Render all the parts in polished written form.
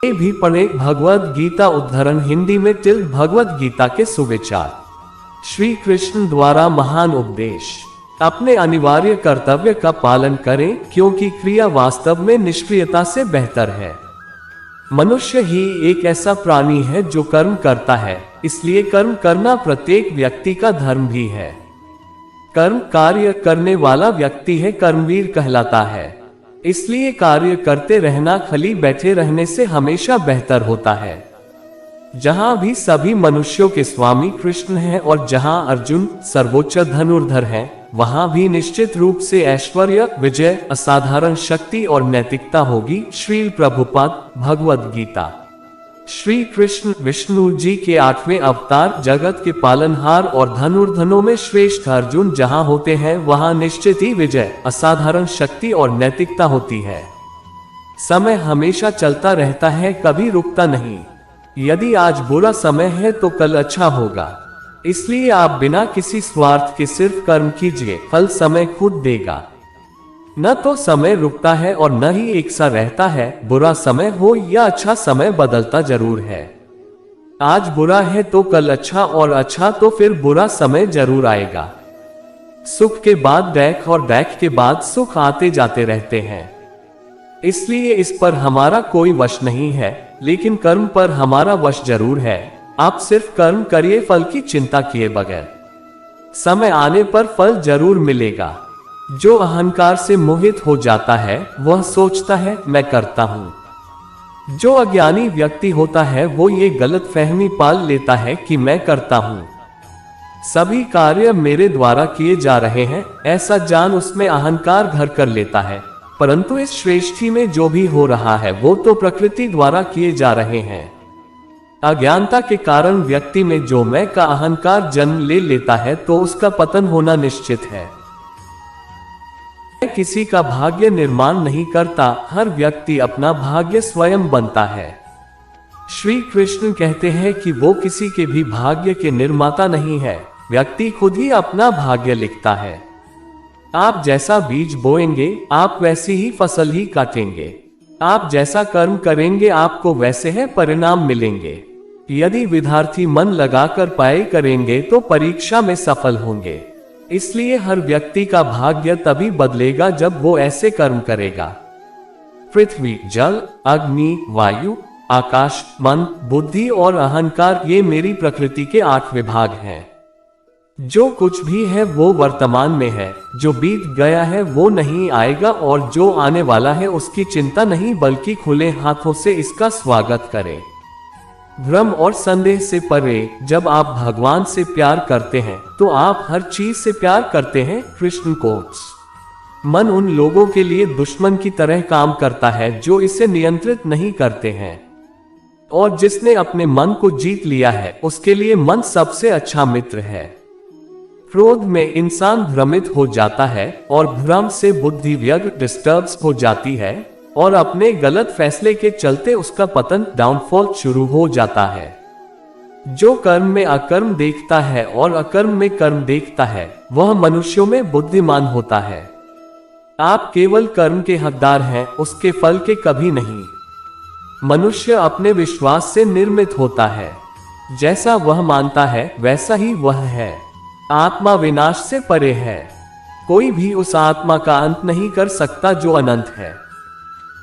ये भी पढ़े भगवद गीता उद्धरण हिंदी में भगवद गीता के सुविचार। श्री कृष्ण द्वारा महान उपदेश। अपने अनिवार्य कर्तव्य का पालन करें, क्योंकि क्रिया वास्तव में निष्क्रियता से बेहतर है। मनुष्य ही एक ऐसा प्राणी है जो कर्म करता है, इसलिए कर्म करना प्रत्येक व्यक्ति का धर्म भी है। कर्म कार्य करने वाला व्यक्ति है कर्मवीर कहलाता है। इसलिए कार्य करते रहना खाली बैठे रहने से हमेशा बेहतर होता है। जहां भी सभी मनुष्यों के स्वामी कृष्ण हैं और जहां अर्जुन सर्वोच्च धनुर्धर हैं, वहां भी निश्चित रूप से ऐश्वर्य, विजय, असाधारण शक्ति और नैतिकता होगी। श्री प्रभुपाद भगवद गीता। श्री कृष्ण विष्णु जी के 8वें अवतार, जगत के पालनहार और धनुर्धनों में श्रेष्ठ अर्जुन जहां होते हैं, वहां निश्चित ही विजय, असाधारण शक्ति और नैतिकता होती है। समय हमेशा चलता रहता है, कभी रुकता नहीं। यदि आज बुरा समय है तो कल अच्छा होगा। इसलिए आप बिना किसी स्वार्थ के सिर्फ कर्म कीजिए, फल समय खुद देगा। न तो समय रुकता है और न ही एक सा रहता है। बुरा समय हो या अच्छा समय बदलता जरूर है। आज बुरा है तो कल अच्छा, और अच्छा तो फिर बुरा समय जरूर आएगा। सुख के बाद दैख और दैख के बाद सुख आते जाते रहते हैं। इसलिए इस पर हमारा कोई वश नहीं है, लेकिन कर्म पर हमारा वश जरूर है। आप सिर्फ कर्म करिए, फल की चिंता किए बगैर। समय आने पर फल जरूर मिलेगा। जो अहंकार से मोहित हो जाता है वह सोचता है मैं करता हूं। जो अज्ञानी व्यक्ति होता है वो ये गलत फहमी पाल लेता है कि मैं करता हूं, सभी कार्य मेरे द्वारा किए जा रहे हैं, ऐसा जान उसमें अहंकार घर कर लेता है। परंतु इस श्रेष्ठी में जो भी हो रहा है वो तो प्रकृति द्वारा किए जा रहे हैं। अज्ञानता के कारण व्यक्ति में जो मैं का अहंकार जन्म ले लेता है तो उसका पतन होना निश्चित है। किसी का भाग्य निर्माण नहीं करता, हर व्यक्ति अपना भाग्य स्वयं बनता है। श्री कृष्ण कहते हैं कि वो किसी के भी भाग्य के निर्माता नहीं है, व्यक्ति खुद ही अपना भाग्य लिखता है। आप जैसा बीज बोएंगे आप वैसी ही फसल ही काटेंगे। आप जैसा कर्म करेंगे आपको वैसे है परिणाम मिलेंगे। यदि विद्यार्थी मन लगाकर पढ़ाई करेंगे तो परीक्षा में सफल होंगे। इसलिए हर व्यक्ति का भाग्य तभी बदलेगा जब वो ऐसे कर्म करेगा। पृथ्वी, जल, अग्नि, वायु, आकाश, मन, बुद्धि और अहंकार, ये मेरी प्रकृति के 8 विभाग हैं। जो कुछ भी है वो वर्तमान में है, जो बीत गया है वो नहीं आएगा, और जो आने वाला है उसकी चिंता नहीं, बल्कि खुले हाथों से इसका स्वागत करें। भ्रम और संदेह से परे जब आप भगवान से प्यार करते हैं तो आप हर चीज से प्यार करते हैं। कृष्ण कोट्स। मन उन लोगों के लिए दुश्मन की तरह काम करता है जो इसे नियंत्रित नहीं करते हैं, और जिसने अपने मन को जीत लिया है उसके लिए मन सबसे अच्छा मित्र है। क्रोध में इंसान भ्रमित हो जाता है और भ्रम से बुद्धि व्यग्र डिस्टर्ब हो जाती है, और अपने गलत फैसले के चलते उसका पतन डाउनफॉल शुरू हो जाता है। जो कर्म में अकर्म देखता है और अकर्म में कर्म देखता है वह मनुष्यों में बुद्धिमान होता है। आप केवल कर्म के हकदार हैं, उसके फल के कभी नहीं। मनुष्य अपने विश्वास से निर्मित होता है। जैसा वह मानता है वैसा ही वह है। आत्मा विनाश से परे है। कोई भी उस आत्मा का अंत नहीं कर सकता जो अनंत है।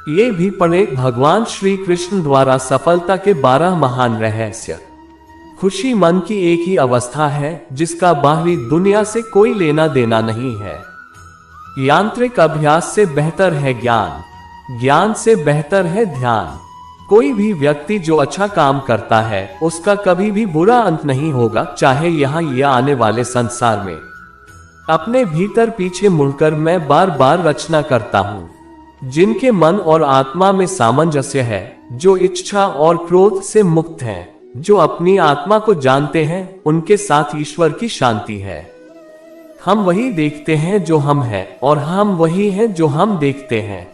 ये भी पढ़े भगवान श्री कृष्ण द्वारा सफलता के 12 महान रहस्य। खुशी मन की एक ही अवस्था है जिसका बाहरी दुनिया से कोई लेना देना नहीं है। यांत्रिक अभ्यास से बेहतर है ज्ञान, ज्ञान से बेहतर है ध्यान। कोई भी व्यक्ति जो अच्छा काम करता है उसका कभी भी बुरा अंत नहीं होगा, चाहे यहाँ या आने वाले संसार में। अपने भीतर पीछे मुड़कर मैं बार बार रचना करता हूँ। जिनके मन और आत्मा में सामंजस्य है, जो इच्छा और क्रोध से मुक्त हैं, जो अपनी आत्मा को जानते हैं, उनके साथ ईश्वर की शांति है। हम वही देखते हैं जो हम हैं, और हम वही हैं जो हम देखते हैं।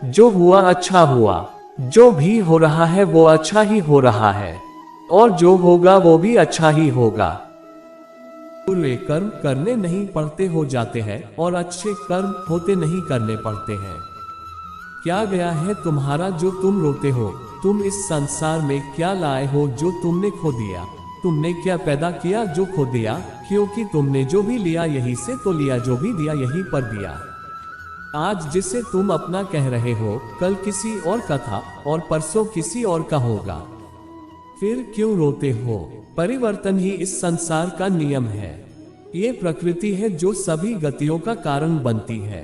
जो हुआ अच्छा हुआ, जो भी हो रहा है वो अच्छा ही हो रहा है, और जो होगा वो भी अच्छा ही होगा। बुरे कर्म करने नहीं पड़ते हो जाते हैं और अच्छे कर्म होते नहीं करने पड़ते हैं। क्या गया है तुम्हारा जो तुम रोते हो? तुम इस संसार में क्या लाए हो जो तुमने खो दिया? तुमने क्या पैदा किया जो खो दिया? क्योंकि तुमने जो भी लिया यही से तो लिया, जो भी दिया यही पर दिया। आज जिसे तुम अपना कह रहे हो, कल किसी और का था और परसों किसी और का होगा। फिर क्यों रोते हो? परिवर्तन ही इस संसार का नियम है। ये प्रकृति है जो सभी गतियों का कारण बनती है।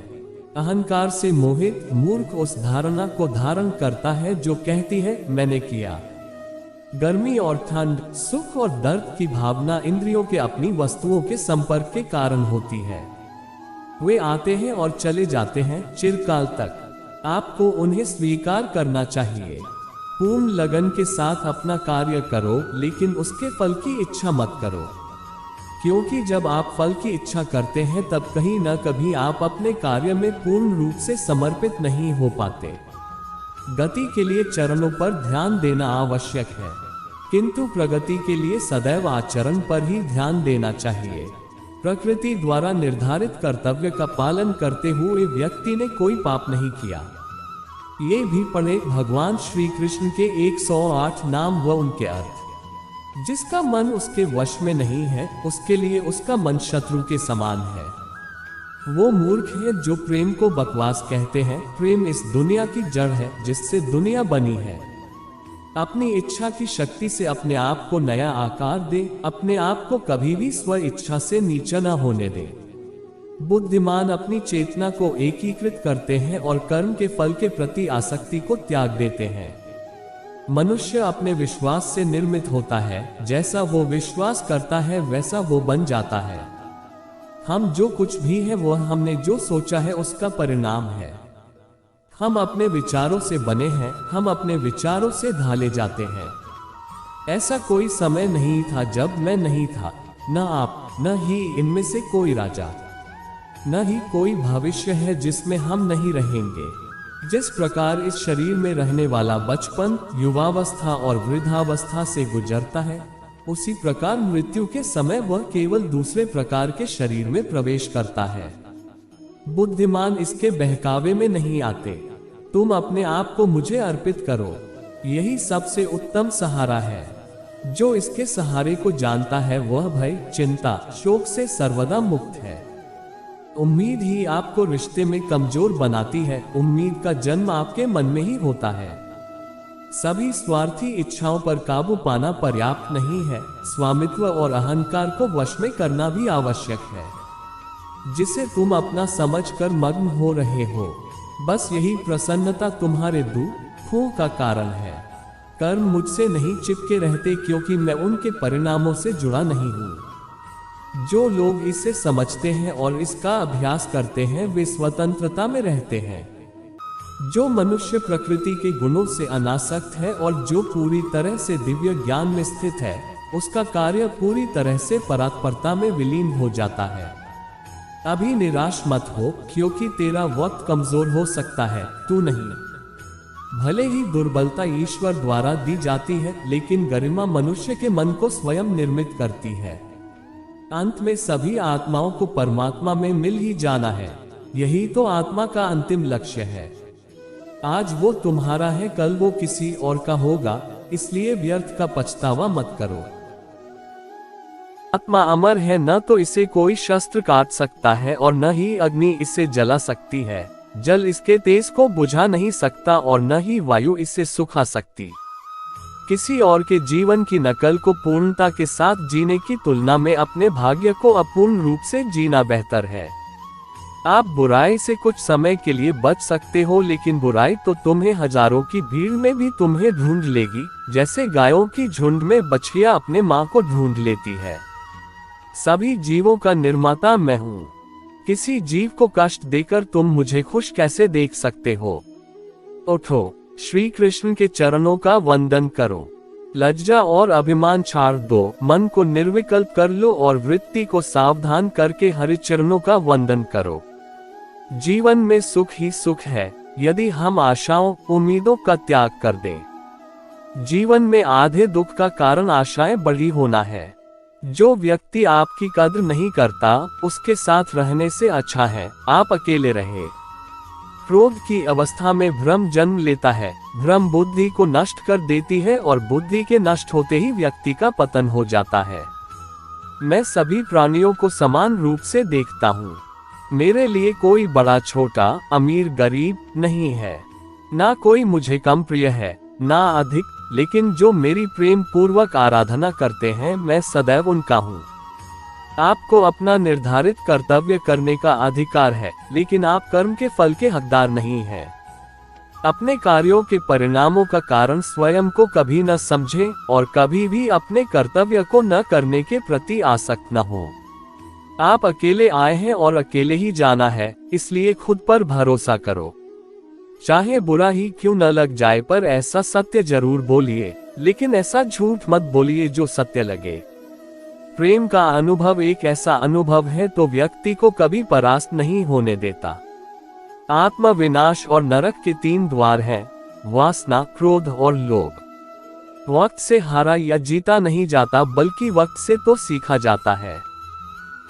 अहंकार से मोहित मूर्ख उस धारणा को धारण करता है जो कहती है मैंने किया। गर्मी और ठंड, सुख और दर्द की भावना इंद्रियों के अपनी वस्तुओं के संपर्क के कारण होती है। वे आते हैं और चले जाते हैं चिरकाल तक। आपको उन्हें स्वीकार करना चाहिए। पूर्ण लगन के साथ अपना कार्य करो, लेकिन उसके फल की इच्छा मत करो, क्योंकि जब आप फल की इच्छा करते हैं तब कहीं न कभी आप अपने कार्य में पूर्ण रूप से समर्पित नहीं हो पाते। गति के लिए चरणों पर ध्यान देना आवश्यक है, किंतु प्रगति के लिए सदैव आचरण पर ही ध्यान देना चाहिए। प्रकृति द्वारा निर्धारित कर्तव्य का पालन करते हुए व्यक्ति ने कोई पाप नहीं किया। ये भी पढ़े भगवान श्री कृष्ण के 108 नाम व उनके अर्थ। जिसका मन उसके वश में नहीं है, उसके लिए उसका मन शत्रु के समान है। वो मूर्ख है जो प्रेम को बकवास कहते हैं। प्रेम इस दुनिया की जड़ है जिससे दुनिया बनी है। अपनी इच्छा की शक्ति से अपने आप को नया आकार दे, अपने आप को कभी भी स्व इच्छा से नीचा न होने दे। बुद्धिमान अपनी चेतना को एकीकृत करते हैं और कर्म के फल के प्रति आसक्ति को त्याग देते हैं। मनुष्य अपने विश्वास से निर्मित होता है, जैसा वो विश्वास करता है वैसा वो बन जाता है। हम जो कुछ भी है वह हमने जो सोचा है उसका परिणाम है। हम अपने विचारों से बने हैं, हम अपने विचारों से ढाले जाते हैं। ऐसा कोई समय नहीं था जब मैं नहीं था, न आप, न ही इनमें से कोई राजा, न ही कोई भविष्य है जिसमें हम नहीं रहेंगे। जिस प्रकार इस शरीर में रहने वाला बचपन, युवावस्था और वृद्धावस्था से गुजरता है, उसी प्रकार मृत्यु के समय वह केवल दूसरे प्रकार के शरीर में प्रवेश करता है। बुद्धिमान इसके बहकावे में नहीं आते। तुम अपने आप को मुझे अर्पित करो, यही सबसे उत्तम सहारा है। जो इसके सहारे को जानता है वह भय, चिंता, शोक से सर्वदा मुक्त है। उम्मीद ही आपको रिश्ते में कमजोर बनाती है। उम्मीद का जन्म आपके मन में ही होता है। सभी स्वार्थी इच्छाओं पर काबू पाना पर्याप्त नहीं है, स्वामित्व और अहंकार को वश में करना भी आवश्यक है, जिसे तुम अपना समझकर मग्न हो रहे हो। बस यही प्रसन्नता तुम्हारे दुखों का कारण है। कर्म मुझसे नहीं चिपके रहते क्योंकि मैं उनके परिणामों से जुड़ा नहीं हूँ। जो लोग इसे समझते हैं और इसका अभ्यास करते हैं वे स्वतंत्रता में रहते हैं। जो मनुष्य प्रकृति के गुणों से अनासक्त है और जो पूरी तरह से दिव्य ज्ञान में स्थित है, उसका कार्य पूरी तरह से परात्परता में विलीन हो जाता है। अभी निराश मत हो, क्योंकि तेरा वक्त कमजोर हो सकता है, तू नहीं। भले ही दुर्बलता ईश्वर द्वारा दी जाती है, लेकिन गरिमा मनुष्य के मन को स्वयं निर्मित करती है। अंत में सभी आत्माओं को परमात्मा में मिल ही जाना है। यही तो आत्मा का अंतिम लक्ष्य है। आज वो तुम्हारा है, कल वो किसी और का होगा, इसलिए व्यर्थ का पछतावा मत करो। आत्मा अमर है, न तो इसे कोई शस्त्र काट सकता है और न ही अग्नि इसे जला सकती है। जल इसके तेज को बुझा नहीं सकता और न ही वायु इसे सुखा सकती। किसी और के जीवन की नकल को पूर्णता के साथ जीने की तुलना में अपने भाग्य को अपूर्ण रूप से जीना बेहतर है। आप बुराई से कुछ समय के लिए बच सकते हो, लेकिन बुराई तो तुम्हें हजारों की भीड़ में भी तुम्हें ढूंढ लेगी, जैसे गायों की झुंड में बछिया अपने मां को ढूंढ लेती है। सभी जीवों का निर्माता मैं हूँ। किसी जीव को कष्ट देकर तुम मुझे खुश कैसे देख सकते हो? उठो, श्री कृष्ण के चरणों का वंदन करो। लज्जा और अभिमान छाड़ दो, मन को निर्विकल्प कर लो और वृत्ति को सावधान करके हरि चरणों का वंदन करो। जीवन में सुख ही सुख है, यदि हम आशाओं उम्मीदों का त्याग कर दें। जीवन में आधे दुख का कारण आशाएं बड़ी होना है। जो व्यक्ति आपकी कद्र नहीं करता, उसके साथ रहने से अच्छा है आप अकेले रहे। क्रोध की अवस्था में भ्रम जन्म लेता है। भ्रम बुद्धि को नष्ट कर देती है और बुद्धि के नष्ट होते ही व्यक्ति का पतन हो जाता है। मैं सभी प्राणियों को समान रूप से देखता हूँ। मेरे लिए कोई बड़ा छोटा, अमीर गरीब नहीं है। ना कोई मुझे कम प्रिय है, ना अधिक, लेकिन जो मेरी प्रेम पूर्वक आराधना करते हैं मैं सदैव उनका हूँ। आपको अपना निर्धारित कर्तव्य करने का अधिकार है, लेकिन आप कर्म के फल के हकदार नहीं हैं। अपने कार्यों के परिणामों का कारण स्वयं को कभी न समझें और कभी भी अपने कर्तव्य को न करने के प्रति आसक्त न हो। आप अकेले आए हैं और अकेले ही जाना है, इसलिए खुद पर भरोसा करो। चाहे बुरा ही क्यों न लग जाए, पर ऐसा सत्य जरूर बोलिए, लेकिन ऐसा झूठ मत बोलिए जो सत्य लगे। प्रेम का अनुभव एक ऐसा अनुभव है तो व्यक्ति को कभी परास्त नहीं होने देता। आत्म विनाश और नरक के 3 द्वार हैं, वासना, क्रोध और लोभ। वक्त से हारा या जीता नहीं जाता, बल्कि वक्त से तो सीखा जाता है।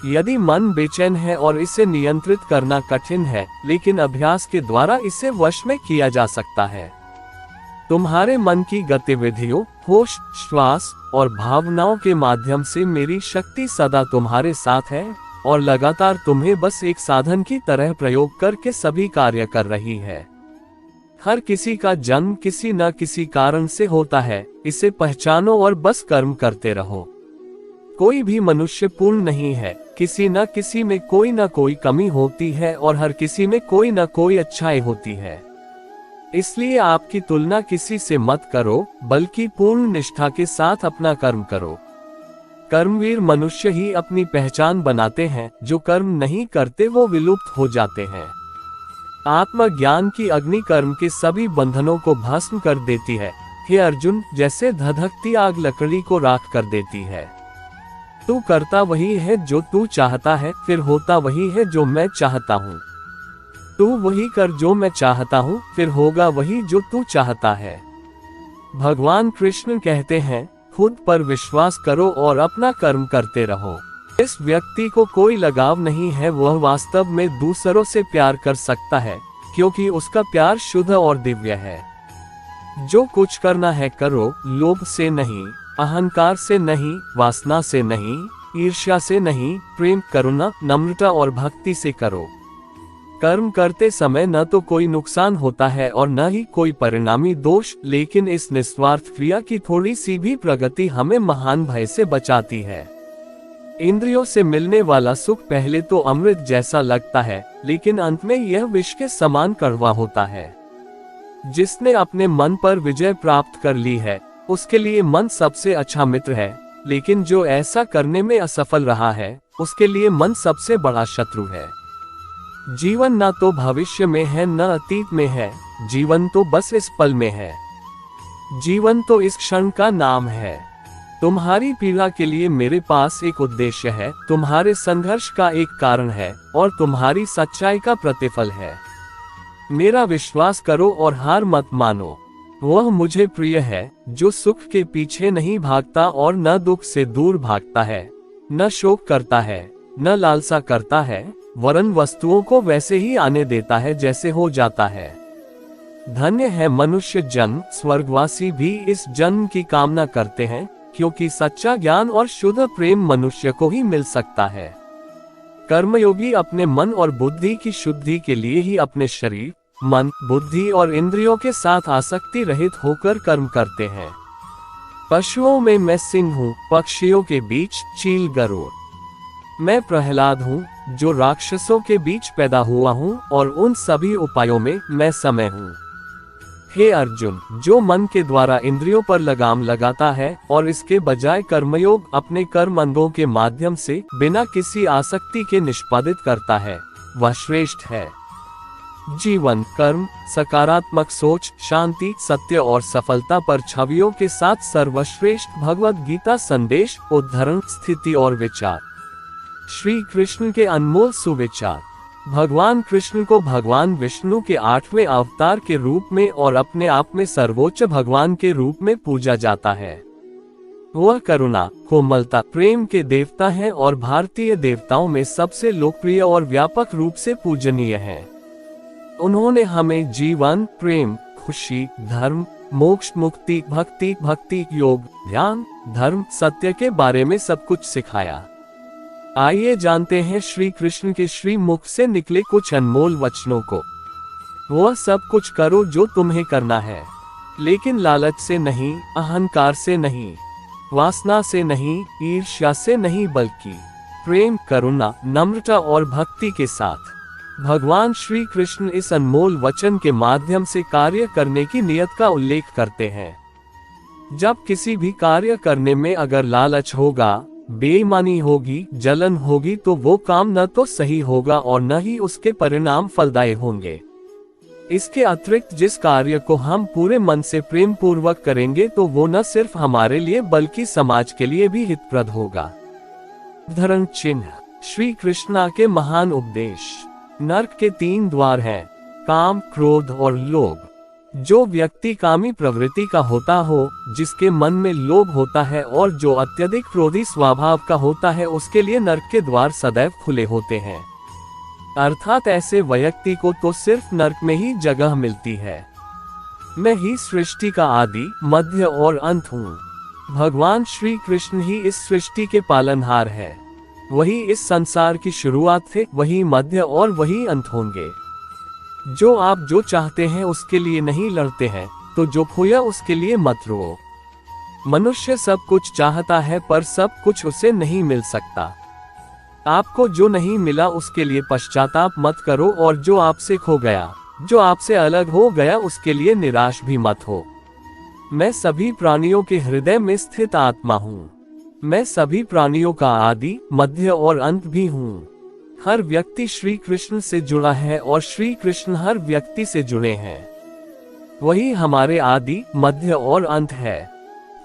यदि मन बेचैन है और इसे नियंत्रित करना कठिन है, लेकिन अभ्यास के द्वारा इसे वश में किया जा सकता है। तुम्हारे मन की गतिविधियों, होश, श्वास और भावनाओं के माध्यम से मेरी शक्ति सदा तुम्हारे साथ है और लगातार तुम्हें बस एक साधन की तरह प्रयोग करके सभी कार्य कर रही है। हर किसी का जन्म किसी न किसी कारण से होता है, इसे पहचानो और बस कर्म करते रहो। कोई भी मनुष्य पूर्ण नहीं है, किसी न किसी में कोई न कोई कमी होती है और हर किसी में कोई न कोई अच्छाई होती है। इसलिए आपकी तुलना किसी से मत करो, बल्कि पूर्ण निष्ठा के साथ अपना कर्म करो। कर्मवीर मनुष्य ही अपनी पहचान बनाते हैं, जो कर्म नहीं करते वो विलुप्त हो जाते हैं। आत्मज्ञान की अग्नि कर्म के सभी बंधनों को भस्म कर देती है। हे अर्जुन, जैसे धधकती आग लकड़ी को राख कर देती है। तू करता वही है जो तू चाहता है, फिर होता वही है जो मैं चाहता हूँ। तू वही कर जो मैं चाहता हूँ, फिर होगा वही जो तू चाहता है। भगवान कृष्ण कहते हैं, खुद पर विश्वास करो और अपना कर्म करते रहो। इस व्यक्ति को कोई लगाव नहीं है, वह वास्तव में दूसरों से प्यार कर सकता है, क्योंकि उसका प्यार शुद्ध और दिव्य है। जो कुछ करना है करो, लोभ से नहीं, अहंकार से नहीं, वासना से नहीं, ईर्ष्या से नहीं, प्रेम, करुणा, नम्रता और भक्ति से करो। कर्म करते समय न तो कोई नुकसान होता है और न ही कोई परिणामी दोष, लेकिन इस निस्वार्थ क्रिया की थोड़ी सी भी प्रगति हमें महान भय से बचाती है। इंद्रियों से मिलने वाला सुख पहले तो अमृत जैसा लगता है, लेकिन अंत में यह विष के समान कड़वा होता है। जिसने अपने मन पर विजय प्राप्त कर ली है, उसके लिए मन सबसे अच्छा मित्र है, लेकिन जो ऐसा करने में असफल रहा है, उसके लिए मन सबसे बड़ा शत्रु है। जीवन न तो भविष्य में है न अतीत में है, जीवन तो बस इस पल में है। जीवन तो इस क्षण का नाम है। तुम्हारी पीड़ा के लिए मेरे पास एक उद्देश्य है, तुम्हारे संघर्ष का एक कारण है और तुम्हारी सच्चाई का प्रतिफल है। मेरा विश्वास करो और हार मत मानो। वह मुझे प्रिय है जो सुख के पीछे नहीं भागता और न दुख से दूर भागता है, न शोक करता है, न लालसा करता है, वरन वस्तुओं को वैसे ही आने देता है जैसे हो जाता है। धन्य है मनुष्य जन्म, स्वर्गवासी भी इस जन्म की कामना करते हैं, क्योंकि सच्चा ज्ञान और शुद्ध प्रेम मनुष्य को ही मिल सकता है। कर्मयोगी अपने मन और बुद्धि की शुद्धि के लिए ही अपने शरीर, मन, बुद्धि और इंद्रियों के साथ आसक्ति रहित होकर कर्म करते हैं। पशुओं में मैं सिंह हूँ, पक्षियों के बीच चील गरुड़। मैं प्रहलाद हूँ जो राक्षसों के बीच पैदा हुआ हूँ और उन सभी उपायों में मैं समय हूँ। हे अर्जुन, जो मन के द्वारा इंद्रियों पर लगाम लगाता है और इसके बजाय कर्मयोग अपने कर्म अंगों के माध्यम से बिना किसी आसक्ति के निष्पादित करता है, वह श्रेष्ठ है। जीवन, कर्म, सकारात्मक सोच, शांति, सत्य और सफलता पर छवियों के साथ सर्वश्रेष्ठ भगवद गीता संदेश, उद्धरण, स्थिति और विचार। श्री कृष्ण के अनमोल सुविचार। भगवान कृष्ण को भगवान विष्णु के 8वें अवतार के रूप में और अपने आप में सर्वोच्च भगवान के रूप में पूजा जाता है। वह करुणा, कोमलता, प्रेम के देवता हैं और भारतीय देवताओं में सबसे लोकप्रिय और व्यापक रूप से पूजनीय हैं। उन्होंने हमें जीवन, प्रेम, खुशी, धर्म, मोक्ष, मुक्ति, भक्ति, भक्ति योग, ध्यान, धर्म, सत्य के बारे में सब कुछ सिखाया। आइए जानते हैं श्री कृष्ण के श्री मुख से निकले कुछ अनमोल वचनों को। वह सब कुछ करो जो तुम्हें करना है, लेकिन लालच से नहीं, अहंकार से नहीं, वासना से नहीं, ईर्ष्या से नहीं, बल्कि प्रेम, करुणा, नम्रता और भक्ति के साथ। भगवान श्री कृष्ण इस अनमोल वचन के माध्यम से कार्य करने की नियत का उल्लेख करते हैं। जब किसी भी कार्य करने में अगर लालच होगा, बेईमानी होगी, जलन होगी, तो वो काम न तो सही होगा और न ही उसके परिणाम फलदायी होंगे। इसके अतिरिक्त जिस कार्य को हम पूरे मन से प्रेम पूर्वक करेंगे तो वो न सिर्फ हमारे लिए बल्कि समाज के लिए भी हितप्रद होगा। उदाहरण चिन्ह: श्री कृष्णा के महान उपदेश। नरक के 3 द्वार हैं, काम, क्रोध और लोभ। जो व्यक्ति कामी प्रवृत्ति का होता हो, जिसके मन में लोभ होता है और जो अत्यधिक क्रोधी स्वभाव का होता है, उसके लिए नरक के द्वार सदैव खुले होते हैं। अर्थात ऐसे व्यक्ति को तो सिर्फ नरक में ही जगह मिलती है। मैं ही सृष्टि का आदि, मध्य और अंत हूँ। भगवान श्री कृष्ण ही इस सृष्टि के पालनहार है। वही इस संसार की शुरुआत थे, वही मध्य और वही अंत होंगे। जो आप जो चाहते हैं उसके लिए नहीं लड़ते हैं, तो जो खोया उसके लिए मत रो। मनुष्य सब कुछ चाहता है पर सब कुछ उसे नहीं मिल सकता। आपको जो नहीं मिला उसके लिए पश्चाताप मत करो, और जो आपसे खो गया, जो आपसे अलग हो गया, उसके लिए निराश भी मत हो। मैं सभी प्राणियों के हृदय में स्थित आत्मा हूँ। मैं सभी प्राणियों का आदि, मध्य और अंत भी हूँ। हर व्यक्ति श्री कृष्ण से जुड़ा है और श्री कृष्ण हर व्यक्ति से जुड़े हैं। वही हमारे आदि, मध्य और अंत है।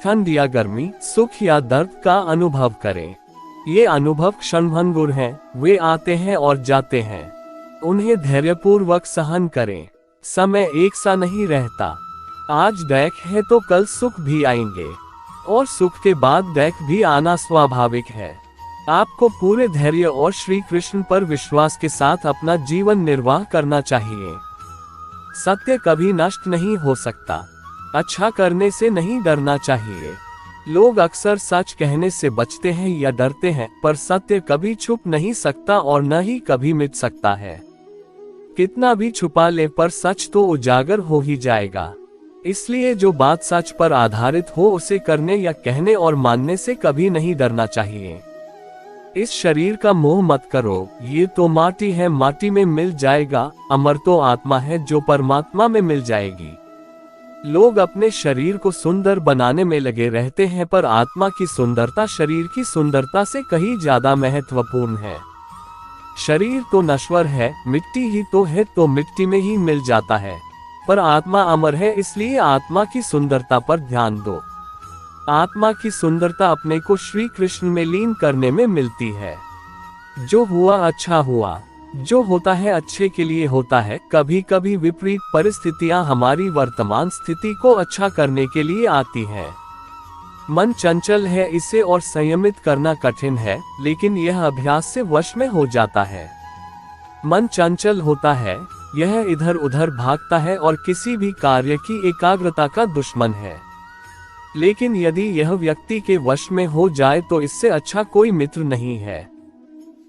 ठंड या गर्मी, सुख या दर्द का अनुभव करें। ये अनुभव क्षणभंगुर हैं, वे आते हैं और जाते हैं। उन्हें धैर्यपूर्वक सहन करें। समय एक सा नहीं रहता। आज दैख है तो कल सुख भी आएंगे, और सुख के बाद दैख भी आना स्वाभाविक है। आपको पूरे धैर्य और श्री कृष्ण पर विश्वास के साथ अपना जीवन निर्वाह करना चाहिए। सत्य कभी नष्ट नहीं हो सकता। अच्छा करने से नहीं डरना चाहिए। लोग अक्सर सच कहने से बचते हैं या डरते हैं, पर सत्य कभी छुप नहीं सकता और न ही कभी मिट सकता है। कितना भी छुपा ले पर सच तो उजागर हो ही जाएगा। इसलिए जो बात सच पर आधारित हो उसे करने या कहने और मानने से कभी नहीं डरना चाहिए। इस शरीर का मोह मत करो, ये तो माटी है, माटी में मिल जाएगा। अमर तो आत्मा है जो परमात्मा में मिल जाएगी। लोग अपने शरीर को सुंदर बनाने में लगे रहते हैं, पर आत्मा की सुंदरता शरीर की सुंदरता से कहीं ज्यादा महत्वपूर्ण है। शरीर तो नश्वर है, मिट्टी ही तो है, तो मिट्टी में ही मिल जाता है, पर आत्मा अमर है, इसलिए आत्मा की सुंदरता पर ध्यान दो। आत्मा की सुंदरता अपने को श्री कृष्ण में लीन करने में मिलती है। जो हुआ अच्छा हुआ, जो होता है अच्छे के लिए होता है। कभी कभी विपरीत परिस्थितियां हमारी वर्तमान स्थिति को अच्छा करने के लिए आती हैं। मन चंचल है, इसे और संयमित करना कठिन है, लेकिन यह अभ्यास से वश में हो जाता है। मन चंचल होता है, यह इधर उधर भागता है और किसी भी कार्य की एकाग्रता का दुश्मन है। लेकिन यदि यह व्यक्ति के वश में हो जाए तो इससे अच्छा कोई मित्र नहीं है।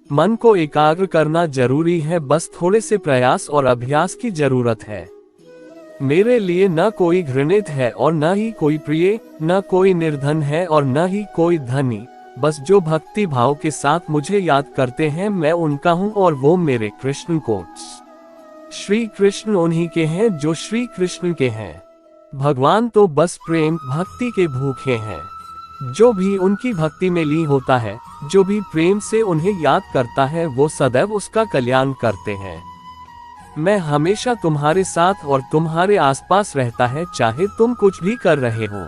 मन को एकाग्र करना जरूरी है, बस थोड़े से प्रयास और अभ्यास की जरूरत है। मेरे लिए न कोई घृणित है और न ही कोई प्रिय, न कोई निर्धन है और न ही कोई धनी। बस जो भक्ति भाव के साथ मुझे याद करते हैं मैं उनका हूँ और वो मेरे कृष्ण को। श्री कृष्ण उन्हीं के हैं जो श्री कृष्ण के हैं। भगवान तो बस प्रेम भक्ति के भूखे हैं। जो भी उनकी भक्ति में लीन होता है, जो भी प्रेम से उन्हें याद करता है, वो सदैव उसका कल्याण करते हैं। मैं हमेशा तुम्हारे साथ और तुम्हारे आसपास रहता है, चाहे तुम कुछ भी कर रहे हो।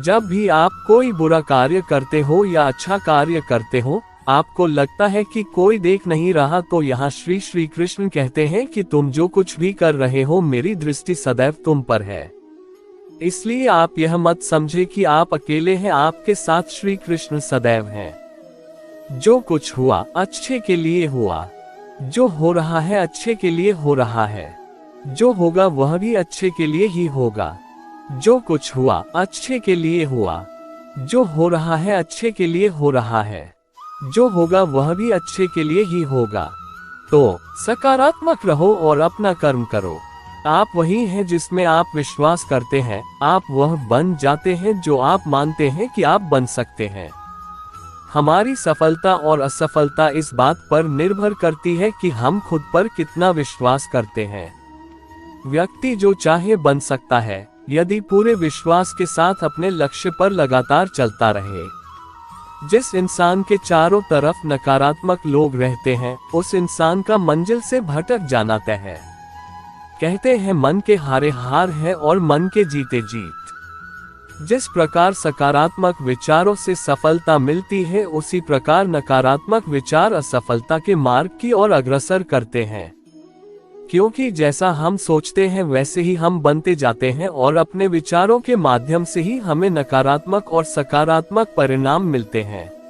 जब भी आप कोई बुरा कार्य करते हो या अच्छा कार्य करते हो, आपको लगता है कि कोई देख नहीं रहा, तो यहाँ श्री कृष्ण कहते हैं कि तुम जो कुछ भी कर रहे हो, मेरी दृष्टि सदैव तुम पर है। इसलिए आप यह मत समझे कि आप अकेले हैं, आपके साथ श्री कृष्ण सदैव हैं। जो कुछ हुआ अच्छे के लिए हुआ। जो हो रहा है अच्छे के लिए हो रहा है, जो होगा वह भी अच्छे के लिए ही होगा। जो कुछ हुआ अच्छे के लिए हुआ, जो हो रहा है अच्छे के लिए हो रहा है, जो होगा वह भी अच्छे के लिए ही होगा। तो सकारात्मक रहो और अपना कर्म करो। आप वही हैं जिसमें आप विश्वास करते हैं, आप वह बन जाते हैं जो आप मानते हैं कि आप बन सकते हैं। हमारी सफलता और असफलता इस बात पर निर्भर करती है कि हम खुद पर कितना विश्वास करते हैं। व्यक्ति जो चाहे बन सकता है, यदि पूरे विश्वास के साथ अपने लक्ष्य पर लगातार चलता रहे। जिस इंसान के चारों तरफ नकारात्मक लोग रहते हैं, उस इंसान का मंजिल से भटक जाना तय है। कहते हैं मन के हारे हार है और मन के जीते जीत। जिस प्रकार सकारात्मक विचारों से सफलता मिलती है, उसी प्रकार नकारात्मक विचार असफलता के मार्ग की ओर अग्रसर करते हैं। क्योंकि जैसा हम सोचते हैं वैसे ही हम बनते जाते हैं और अपने विचारों के माध्यम से ही हमें नकारात्मक और सकारात्मक परिणाम मिलते हैं।